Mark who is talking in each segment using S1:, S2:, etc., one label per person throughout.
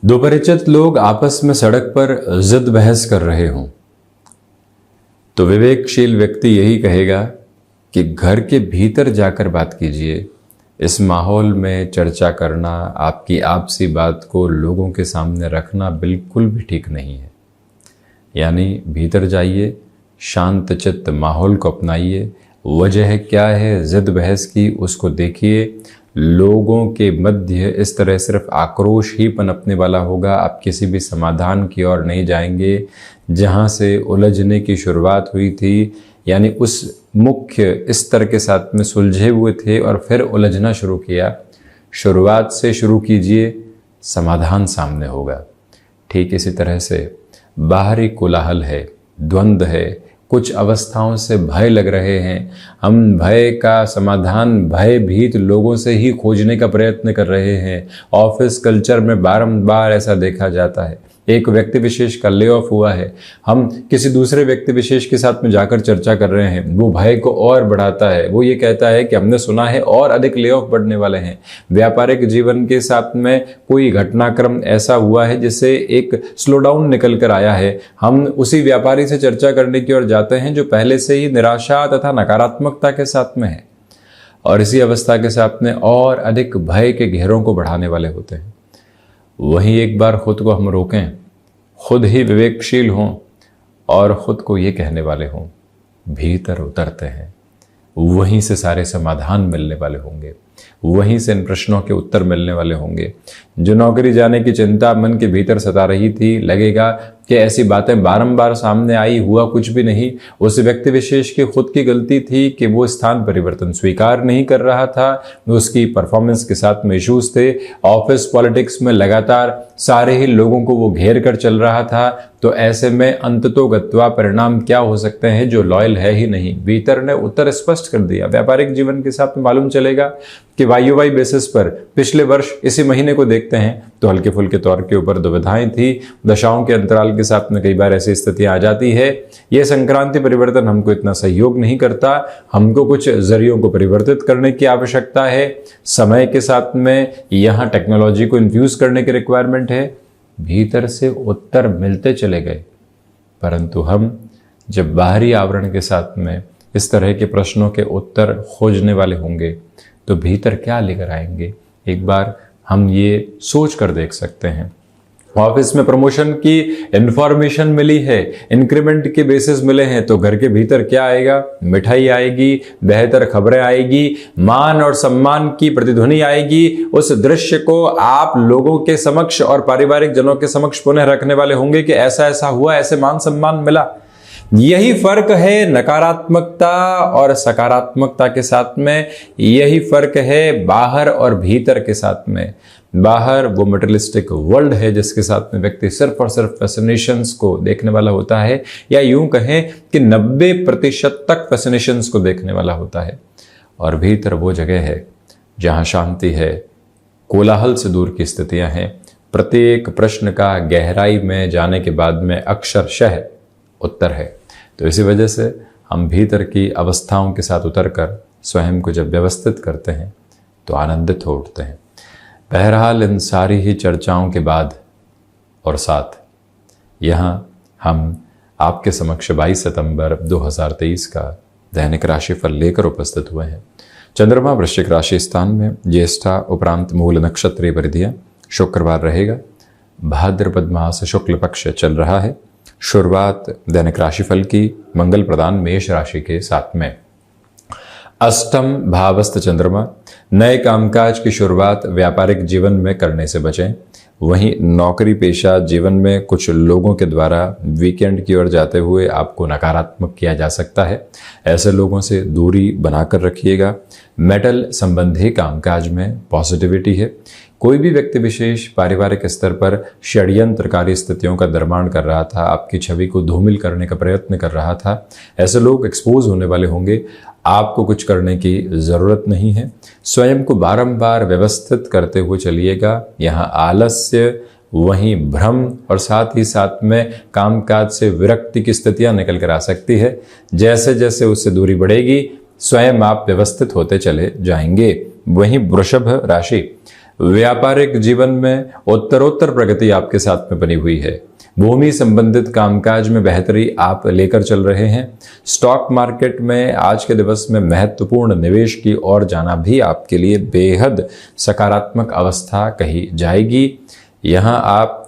S1: दो परिचित लोग आपस में सड़क पर जिद बहस कर रहे हों तो विवेकशील व्यक्ति यही कहेगा कि घर के भीतर जाकर बात कीजिए। इस माहौल में चर्चा करना, आपकी आपसी बात को लोगों के सामने रखना बिल्कुल भी ठीक नहीं है। यानी भीतर जाइए, शांत चित्त माहौल को अपनाइए। वजह क्या है जिद बहस की, उसको देखिए। लोगों के मध्य इस तरह सिर्फ आक्रोश ही पनपने वाला होगा। आप किसी भी समाधान की ओर नहीं जाएंगे। जहाँ से उलझने की शुरुआत हुई थी, यानी उस मुख्य स्तर के साथ में सुलझे हुए थे और फिर उलझना शुरू किया, शुरुआत से शुरू कीजिए, समाधान सामने होगा। ठीक इसी तरह से बाहरी कोलाहल है, द्वंद्व है, कुछ अवस्थाओं से भय लग रहे हैं। हम भय का समाधान भयभीत लोगों से ही खोजने का प्रयत्न कर रहे हैं। ऑफिस कल्चर में बारंबार ऐसा देखा जाता है। एक व्यक्ति विशेष का ले ऑफ हुआ है, हम किसी दूसरे व्यक्ति विशेष के साथ में जाकर चर्चा कर रहे हैं, वो भय को और बढ़ाता है। वो ये कहता है कि हमने सुना है और अधिक ले ऑफ बढ़ने वाले हैं। व्यापारिक जीवन के साथ में कोई घटनाक्रम ऐसा हुआ है जिससे एक स्लो डाउन निकल कर आया है। हम उसी व्यापारी से चर्चा करने की ओर जाते हैं जो पहले से ही निराशा तथा नकारात्मकता के साथ में है, और इसी अवस्था के साथ में और अधिक भय के घेरों को बढ़ाने वाले होते हैं। वहीं एक बार खुद को हम रोकें, खुद ही विवेकशील हों और खुद को ये कहने वाले हों, भीतर उतरते हैं, वहीं से सारे समाधान मिलने वाले होंगे, वहीं से इन प्रश्नों के उत्तर मिलने वाले होंगे। जो नौकरी जाने की चिंता मन के भीतर सता रही थी, लगेगा कि ऐसी बातें बारंबार सामने आई, हुआ कुछ भी नहीं। उस व्यक्ति विशेष की खुद की गलती थी कि वो स्थान परिवर्तन स्वीकार नहीं कर रहा था। उसकी परफॉर्मेंस के साथ में इश्यूज थे। ऑफिस पॉलिटिक्स में लगातार सारे ही लोगों को वो घेर कर चल रहा था। तो ऐसे में अंततोगत्वा परिणाम क्या हो सकते हैं जो लॉयल है ही नहीं। भीतर ने उत्तर स्पष्ट कर दिया। व्यापारिक जीवन के साथ में मालूम चलेगा कि वाई बेसिस पर पिछले वर्ष इसी महीने को देखते हैं तो हल्के फुल्के तौर के ऊपर दुविधाएं थी। दशाओं के अंतराल के साथ में कई बार ऐसी स्थितियां आ जाती है। यह संक्रांति परिवर्तन हमको इतना सहयोग नहीं करता। हमको कुछ जरियों को परिवर्तित करने की आवश्यकता है। समय के साथ में यहाँ टेक्नोलॉजी को इन्फ्यूज करने की रिक्वायरमेंट है। भीतर से उत्तर मिलते चले गए, परंतु हम जब बाहरी आवरण के साथ में इस तरह के प्रश्नों के उत्तर खोजने वाले होंगे तो भीतर क्या लेकर आएंगे, एक बार हम ये सोच कर देख सकते हैं। ऑफिस में प्रमोशन की इंफॉर्मेशन मिली है, इंक्रीमेंट के बेसिस मिले हैं, तो घर के भीतर क्या आएगा? मिठाई आएगी, बेहतर खबरें आएगी, मान और सम्मान की प्रतिध्वनि आएगी। उस दृश्य को आप लोगों के समक्ष और पारिवारिक जनों के समक्ष पुनः रखने वाले होंगे कि ऐसा ऐसा हुआ, ऐसे मान सम्मान मिला। यही फर्क है नकारात्मकता और सकारात्मकता के साथ में। यही फर्क है बाहर और भीतर के साथ में। बाहर वो मटेरियलिस्टिक वर्ल्ड है जिसके साथ में व्यक्ति सिर्फ और सिर्फ फैसिनेशंस को देखने वाला होता है, या यूं कहें कि 90% तक फैसिनेशंस को देखने वाला होता है। और भीतर वो जगह है जहां शांति है, कोलाहल से दूर की स्थितियां हैं। प्रत्येक प्रश्न का गहराई में जाने के बाद में अक्षरशः उत्तर है। तो इसी वजह से हम भीतर की अवस्थाओं के साथ उतरकर स्वयं को जब व्यवस्थित करते हैं तो आनंदित हो उठते हैं। बहरहाल इन सारी ही चर्चाओं के बाद और साथ यहाँ हम आपके समक्ष 22 सितंबर 2023 का दैनिक राशिफल लेकर उपस्थित हुए हैं। चंद्रमा वृश्चिक राशि स्थान में, ज्येष्ठा उपरांत मूल नक्षत्रीय परिधियां, शुक्रवार रहेगा, भाद्रपद मास शुक्ल पक्ष चल रहा है। शुरुआत दैनिक राशिफल की मंगल प्रदान मेष राशि के साथ में। अष्टम भावस्थ चंद्रमा, नए कामकाज की शुरुआत व्यापारिक जीवन में करने से बचें। वहीं नौकरी पेशा जीवन में कुछ लोगों के द्वारा वीकेंड की ओर जाते हुए आपको नकारात्मक किया जा सकता है। ऐसे लोगों से दूरी बनाकर रखिएगा। मेटल संबंधी कामकाज में पॉजिटिविटी है। कोई भी व्यक्ति विशेष पारिवारिक स्तर पर षड्यंत्रकारी स्थितियों का निर्माण कर रहा था, आपकी छवि को धूमिल करने का प्रयत्न कर रहा था। ऐसे लोग एक्सपोज होने वाले होंगे। आपको कुछ करने की ज़रूरत नहीं है। स्वयं को बारंबार व्यवस्थित करते हुए चलिएगा। यहाँ आलस्य, वहीं भ्रम और साथ ही साथ में कामकाज से विरक्ति की स्थितियां निकल कर आ सकती है। जैसे जैसे उससे दूरी बढ़ेगी, स्वयं आप व्यवस्थित होते चले जाएंगे। वहीं वृषभ राशि, व्यापारिक जीवन में उत्तरोत्तर प्रगति आपके साथ में बनी हुई है। भूमि संबंधित कामकाज में बेहतरी आप लेकर चल रहे हैं। स्टॉक मार्केट में आज के दिवस में महत्वपूर्ण निवेश की ओर जाना भी आपके लिए बेहद सकारात्मक अवस्था कही जाएगी। यहाँ आप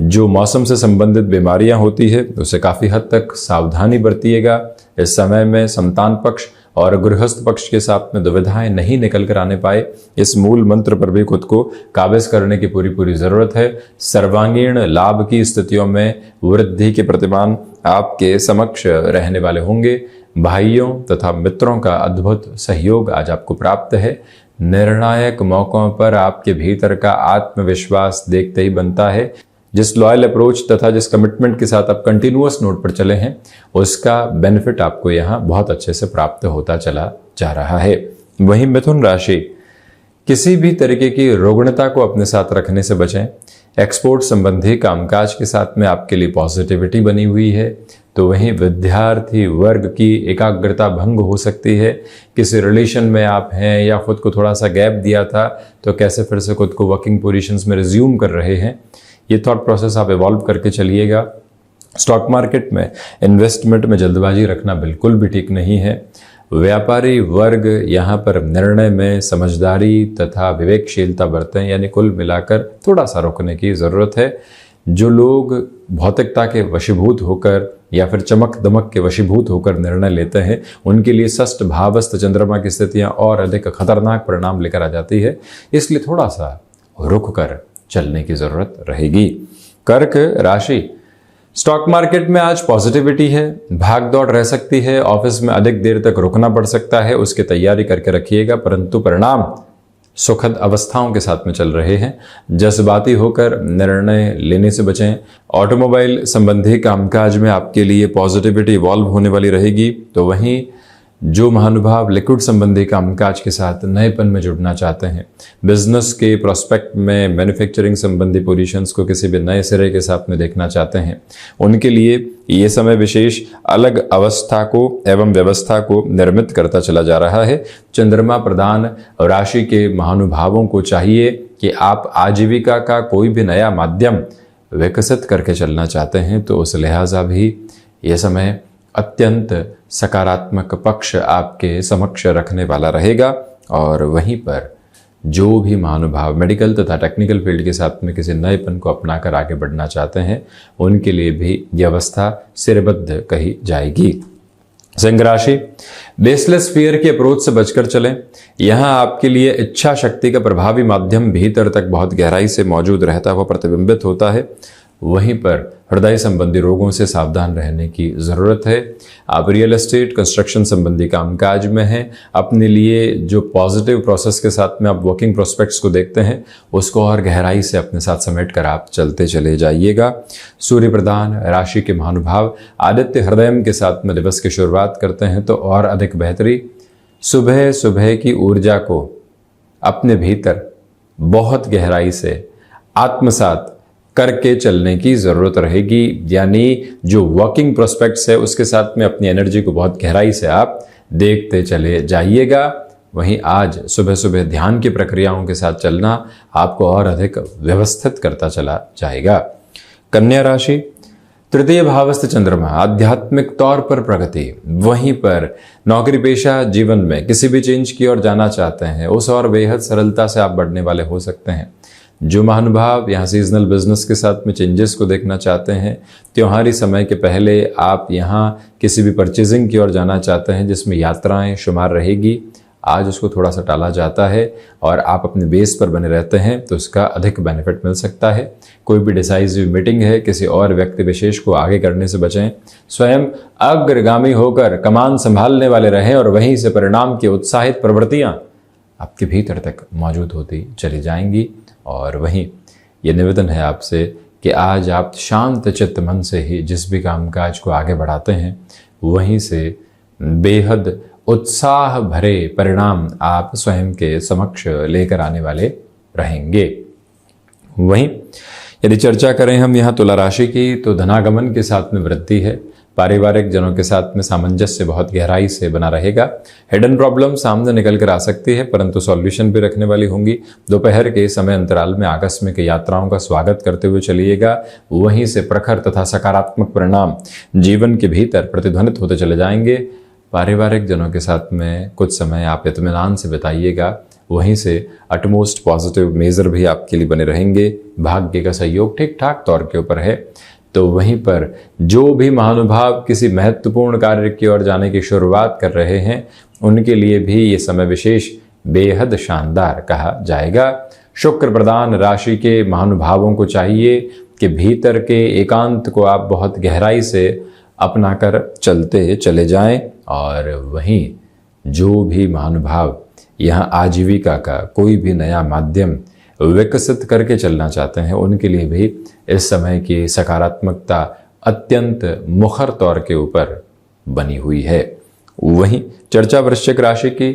S1: जो मौसम से संबंधित बीमारियां होती है उसे काफ़ी हद तक सावधानी बरतिएगा। इस समय में संतान पक्ष और गृहस्थ पक्ष के साथ में दुविधाएं नहीं निकल कर आने पाए, इस मूल मंत्र पर भी खुद को काबिज करने की पूरी ज़रूरत है। सर्वांगीण लाभ की स्थितियों में वृद्धि के प्रतिमान आपके समक्ष रहने वाले होंगे। भाइयों तथा मित्रों का अद्भुत सहयोग आज आपको प्राप्त है। निर्णायक मौकों पर आपके भीतर का आत्मविश्वास देखते ही बनता है। जिस लॉयल अप्रोच तथा जिस कमिटमेंट के साथ आप कंटिन्यूअस नोट पर चले हैं उसका बेनिफिट आपको यहाँ बहुत अच्छे से प्राप्त होता चला जा रहा है। वहीं मिथुन राशि, किसी भी तरीके की रुग्णता को अपने साथ रखने से बचें। एक्सपोर्ट संबंधी कामकाज के साथ में आपके लिए पॉजिटिविटी बनी हुई है। तो वहीं विद्यार्थी वर्ग की एकाग्रता भंग हो सकती है। किसी रिलेशन में आप हैं या खुद को थोड़ा सा गैप दिया था तो कैसे फिर से खुद को वर्किंग पोजीशंस में रिज्यूम कर रहे हैं, ये थॉट प्रोसेस आप इवॉल्व करके चलिएगा। स्टॉक मार्केट में इन्वेस्टमेंट में जल्दबाजी रखना बिल्कुल भी ठीक नहीं है। व्यापारी वर्ग यहाँ पर निर्णय में समझदारी तथा विवेकशीलता बरतें, यानी कुल मिलाकर थोड़ा सा रोकने की ज़रूरत है। जो लोग भौतिकता के वशीभूत होकर या फिर चमक दमक के वशीभूत होकर निर्णय लेते हैं उनके लिए षष्ठ भावस्थ चंद्रमा की स्थितियाँ और अधिक खतरनाक परिणाम लेकर आ जाती है, इसलिए थोड़ा सा रुक कर चलने की जरूरत रहेगी। कर्क राशि, स्टॉक मार्केट में आज पॉजिटिविटी है, भाग दौड़ रह सकती है, ऑफिस में अधिक देर तक रुकना पड़ सकता है, उसकी तैयारी करके रखिएगा, परंतु परिणाम सुखद अवस्थाओं के साथ में चल रहे हैं। जज्बाती होकर निर्णय लेने से बचें। ऑटोमोबाइल संबंधी कामकाज में आपके लिए पॉजिटिविटी इवॉल्व होने वाली रहेगी। तो वहीं जो महानुभाव लिक्विड संबंधी कामकाज के साथ नएपन में जुड़ना चाहते हैं, बिजनेस के प्रोस्पेक्ट में मैन्युफैक्चरिंग संबंधी पोजीशंस को किसी भी नए सिरे के साथ में देखना चाहते हैं, उनके लिए ये समय विशेष अलग अवस्था को एवं व्यवस्था को निर्मित करता चला जा रहा है। चंद्रमा प्रधान राशि के महानुभावों को चाहिए कि आप आजीविका का कोई भी नया माध्यम विकसित करके चलना चाहते हैं तो उस लिहाजा भी ये समय अत्यंत सकारात्मक पक्ष आपके समक्ष रखने वाला रहेगा। और वहीं पर जो भी महानुभाव मेडिकल तथा टेक्निकल फील्ड के साथ में किसी नएपन को अपनाकर आगे बढ़ना चाहते हैं उनके लिए भी यह अवस्था सिरबद्ध कही जाएगी। सिंह राशि, बेसलेस फियर की अप्रोच से बचकर चलें। यहाँ आपके लिए इच्छा शक्ति का प्रभावी माध्यम भीतर तक बहुत गहराई से मौजूद रहता हुआ प्रतिबिंबित होता है। वहीं पर हृदय संबंधी रोगों से सावधान रहने की ज़रूरत है। आप रियल एस्टेट कंस्ट्रक्शन संबंधी कामकाज में हैं, अपने लिए जो पॉजिटिव प्रोसेस के साथ में आप वर्किंग प्रोस्पेक्ट्स को देखते हैं उसको और गहराई से अपने साथ समेट कर आप चलते चले जाइएगा। सूर्य प्रधान राशि के महानुभाव आदित्य हृदय के साथ में दिवस की शुरुआत करते हैं तो और अधिक बेहतरी। सुबह सुबह की ऊर्जा को अपने भीतर बहुत गहराई से आत्मसात करके चलने की ज़रूरत रहेगी, यानी जो वर्किंग प्रोस्पेक्ट्स है उसके साथ में अपनी एनर्जी को बहुत गहराई से आप देखते चले जाइएगा। वहीं आज सुबह सुबह ध्यान की प्रक्रियाओं के साथ चलना आपको और अधिक व्यवस्थित करता चला जाएगा। कन्या राशि, तृतीय भावस्थ चंद्रमा आध्यात्मिक तौर पर प्रगति। वहीं पर नौकरी पेशा जीवन में किसी भी चेंज की ओर जाना चाहते हैं उस और बेहद सरलता से आप बढ़ने वाले हो सकते हैं। जो महानुभाव यहाँ सीजनल बिजनेस के साथ में चेंजेस को देखना चाहते हैं, त्योहारी समय के पहले आप यहाँ किसी भी परचेजिंग की ओर जाना चाहते हैं जिसमें यात्राएं शुमार रहेगी, आज उसको थोड़ा सा टाला जाता है और आप अपने बेस पर बने रहते हैं तो उसका अधिक बेनिफिट मिल सकता है। कोई भी डिसाइसिव मीटिंग है किसी और व्यक्ति विशेष को आगे करने से बचें। स्वयं अग्रगामी होकर कमान संभालने वाले रहें और वहीं से परिणाम की उत्साहित प्रवृत्तियाँ आपके भीतर तक मौजूद होती चली जाएंगी। और वहीं ये निवेदन है आपसे कि आज आप शांत चित्त मन से ही जिस भी कामकाज को आगे बढ़ाते हैं वहीं से बेहद उत्साह भरे परिणाम आप स्वयं के समक्ष लेकर आने वाले रहेंगे। वहीं यदि चर्चा करें हम यहाँ तुला राशि की तो धनागमन के साथ में वृद्धि है, पारिवारिक जनों के साथ में सामंजस्य बहुत गहराई से बना रहेगा। हिडन प्रॉब्लम सामने निकल कर आ सकती है, परंतु सॉल्यूशन भी रखने वाली होंगी। दोपहर के समय अंतराल में आकस्मिक यात्राओं का स्वागत करते हुए चलिएगा। वहीं से प्रखर तथा सकारात्मक परिणाम जीवन के भीतर प्रतिध्वनित होते चले जाएंगे। पारिवारिक जनों के साथ में कुछ समय आप इत्मीनान से बिताइएगा। वहीं से अटमोस्ट पॉजिटिव मेजर भी आपके लिए बने रहेंगे। भाग्य का सहयोग ठीक ठाक तौर के ऊपर है। तो वहीं पर जो भी महानुभाव किसी महत्वपूर्ण कार्य की ओर जाने की शुरुआत कर रहे हैं, उनके लिए भी ये समय विशेष बेहद शानदार कहा जाएगा। शुक्र प्रधान राशि के महानुभावों को चाहिए कि भीतर के एकांत को आप बहुत गहराई से अपनाकर चलते चले जाएं। और वहीं जो भी महानुभाव यहाँ आजीविका का कोई भी नया माध्यम विकसित करके चलना चाहते हैं, उनके लिए भी इस समय की सकारात्मकता अत्यंत मुखर तौर के ऊपर बनी हुई है। वहीं चर्चा वृश्चिक राशि की,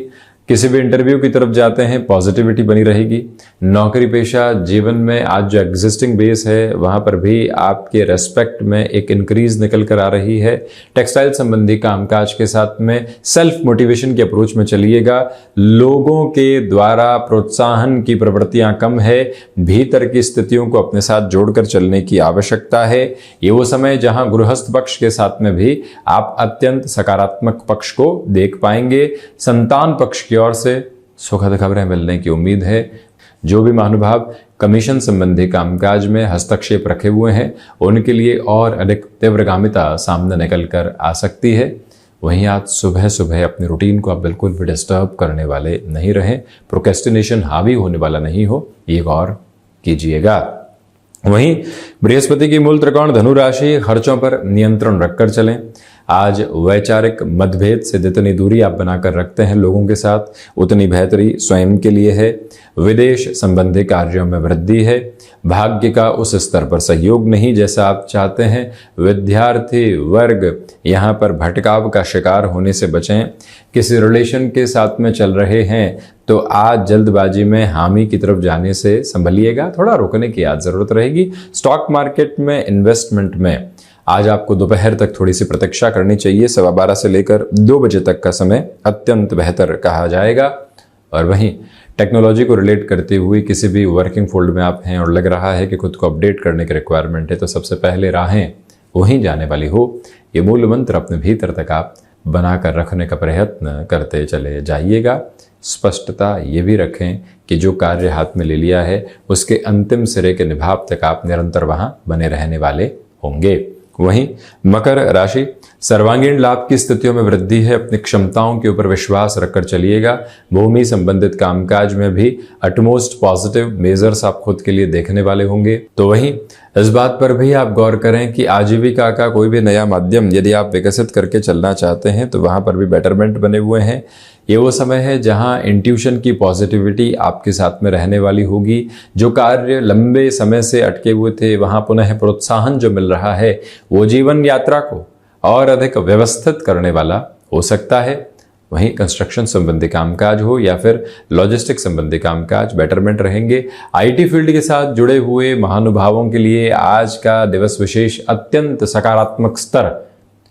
S1: किसी भी इंटरव्यू की तरफ जाते हैं पॉजिटिविटी बनी रहेगी। नौकरी पेशा जीवन में आज जो एग्जिस्टिंग बेस है वहां पर भी आपके रेस्पेक्ट में एक इंक्रीज निकल कर आ रही है। टेक्सटाइल संबंधी कामकाज के साथ में सेल्फ मोटिवेशन की अप्रोच में चलिएगा। लोगों के द्वारा प्रोत्साहन की प्रवृत्तियां कम है। भीतर की स्थितियों को अपने साथ जोड़कर चलने की आवश्यकता है। ये वो समय जहां गृहस्थ पक्ष के साथ में भी आप अत्यंत सकारात्मक पक्ष को देख पाएंगे। संतान पक्ष की ओर से सुखद खबरें मिलने की उम्मीद है। जो भी महानुभाव कमीशन संबंधी कामकाज में हस्तक्षेप रखे हुए हैं, उनके लिए और अधिक तीव्रगामिता सामने निकल कर आ सकती है। वहीं आज सुबह सुबह अपनी रूटीन को आप बिल्कुल भी डिस्टर्ब करने वाले नहीं रहें। प्रोक्रेस्टिनेशन हावी होने वाला नहीं हो, ये गौर कीजिएगा। वहीं बृहस्पति की मूल त्रिकोण धनु राशि, खर्चों पर नियंत्रण रखकर चलें। आज वैचारिक मतभेद से जितनी दूरी आप बनाकर रखते हैं लोगों के साथ, उतनी बेहतरी स्वयं के लिए है। विदेश संबंधी कार्यों में वृद्धि है। भाग्य का उस स्तर पर सहयोग नहीं जैसा आप चाहते हैं। विद्यार्थी वर्ग यहाँ पर भटकाव का शिकार होने से बचें। किसी रिलेशन के साथ में चल रहे हैं तो आज जल्दबाजी में हामी की तरफ जाने से संभलिएगा, थोड़ा रुकने की आज जरूरत रहेगी। स्टॉक मार्केट में इन्वेस्टमेंट में आज आपको दोपहर तक थोड़ी सी प्रतीक्षा करनी चाहिए। 12:15 से लेकर 2 बजे तक का समय अत्यंत बेहतर कहा जाएगा। और वहीं टेक्नोलॉजी को रिलेट करते हुए किसी भी वर्किंग फील्ड में आप हैं और लग रहा है कि खुद को अपडेट करने की रिक्वायरमेंट है, तो सबसे पहले राहें वहीं जाने वाली हो। ये मूल मंत्र अपने भीतर तक आप बनाकर रखने का प्रयत्न करते चले जाइएगा। स्पष्टता ये भी रखें कि जो कार्य हाथ में ले लिया है उसके अंतिम सिरे के निभाव तक आप निरंतर वहां बने रहने वाले होंगे। वहीं मकर राशि, सर्वांगीण लाभ की स्थितियों में वृद्धि है। अपनी क्षमताओं के ऊपर विश्वास रखकर चलिएगा। भूमि संबंधित कामकाज में भी अटमोस्ट पॉजिटिव मेजर्स आप खुद के लिए देखने वाले होंगे। तो वहीं इस बात पर भी आप गौर करें कि आजीविका का कोई भी नया माध्यम यदि आप विकसित करके चलना चाहते हैं तो वहां पर भी बेटरमेंट बने हुए हैं। ये वो समय है जहां इंट्यूशन की पॉजिटिविटी आपके साथ में रहने वाली होगी। जो कार्य लंबे समय से अटके हुए थे, वहां पुनः प्रोत्साहन जो मिल रहा है वो जीवन यात्रा को और अधिक व्यवस्थित करने वाला हो सकता है। वहीं कंस्ट्रक्शन संबंधी कामकाज हो या फिर लॉजिस्टिक संबंधी कामकाज बेटरमेंट रहेंगे। आईटी फील्ड के साथ जुड़े हुए महानुभावों के लिए आज का दिवस विशेष अत्यंत सकारात्मक स्तर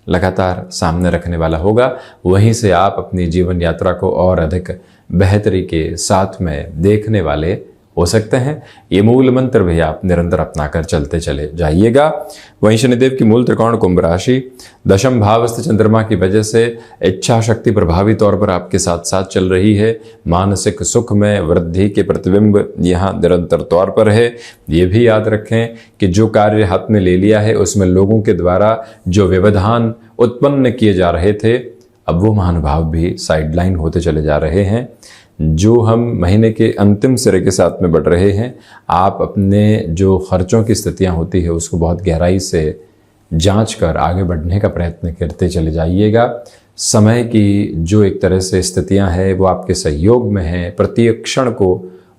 S1: लगातार सामने रखने वाला होगा। वहीं से आप अपनी जीवन यात्रा को और अधिक बेहतरी के साथ में देखने वाले हो सकते हैं। ये मूल मंत्र भी आप निरंतर अपनाकर चलते चले जाइएगा। वहीं शनिदेव की मूल त्रिकोण कुंभ राशि, दशम भावस्थ चंद्रमा की वजह से इच्छा शक्ति प्रभावी तौर पर आपके साथ साथ चल रही है। मानसिक सुख में वृद्धि के प्रतिबिंब यहाँ निरंतर तौर पर है। ये भी याद रखें कि जो कार्य हाथ में ले लिया है उसमें लोगों के द्वारा जो व्यवधान उत्पन्न किए जा रहे थे, अब वो महानुभाव भी साइडलाइन होते चले जा रहे हैं। जो हम महीने के अंतिम सिरे के साथ में बढ़ रहे हैं, आप अपने जो खर्चों की स्थितियां होती है उसको बहुत गहराई से जांच कर आगे बढ़ने का प्रयत्न करते चले जाइएगा। समय की जो एक तरह से स्थितियां हैं वो आपके सहयोग में हैं। प्रत्येक क्षण को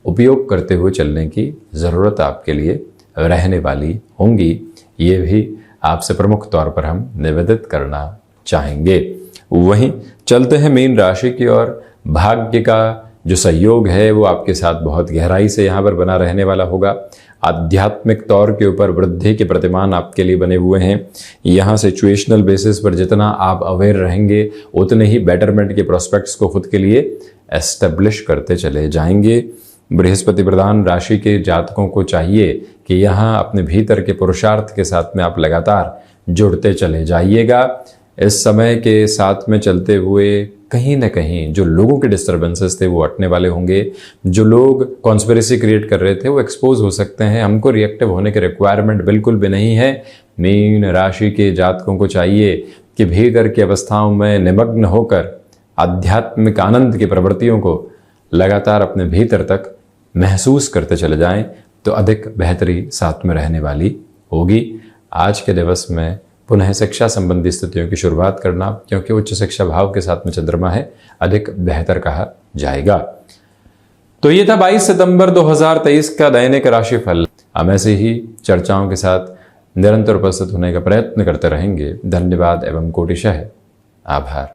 S1: उपयोग करते हुए चलने की ज़रूरत आपके लिए रहने वाली होंगी। ये भी आपसे प्रमुख तौर पर हम निवेदित करना चाहेंगे। वहीं चलते हैं मीन राशि की ओर। भाग्य का जो सहयोग है वो आपके साथ बहुत गहराई से यहाँ पर बना रहने वाला होगा। आध्यात्मिक तौर के ऊपर वृद्धि के प्रतिमान आपके लिए बने हुए हैं। यहाँ सिचुएशनल बेसिस पर जितना आप अवेयर रहेंगे उतने ही बेटरमेंट के प्रोस्पेक्ट्स को खुद के लिए एस्टेब्लिश करते चले जाएंगे। बृहस्पति प्रधान राशि के जातकों को चाहिए कि यहाँ अपने भीतर के पुरुषार्थ के साथ में आप लगातार जुड़ते चले जाइएगा। इस समय के साथ में चलते हुए कहीं ना कहीं जो लोगों के डिस्टर्बेंसेस थे वो हटने वाले होंगे। जो लोग कॉन्स्पिरेसी क्रिएट कर रहे थे वो एक्सपोज हो सकते हैं। हमको रिएक्टिव होने की रिक्वायरमेंट बिल्कुल भी नहीं है। मीन राशि के जातकों को चाहिए कि भीतर की अवस्थाओं में निमग्न होकर आध्यात्मिक आनंद की प्रवृत्तियों को लगातार अपने भीतर तक महसूस करते चले जाएं तो अधिक बेहतरी साथ में रहने वाली होगी। आज के दिवस में पुनः शिक्षा संबंधी स्थितियों की शुरुआत करना, क्योंकि उच्च शिक्षा भाव के साथ में चंद्रमा है, अधिक बेहतर कहा जाएगा। तो ये था 22 सितंबर 2023 का दैनिक राशिफल। हम ऐसे ही चर्चाओं के साथ निरंतर उपस्थित होने का प्रयत्न करते रहेंगे। धन्यवाद एवं कोटिशः आभार।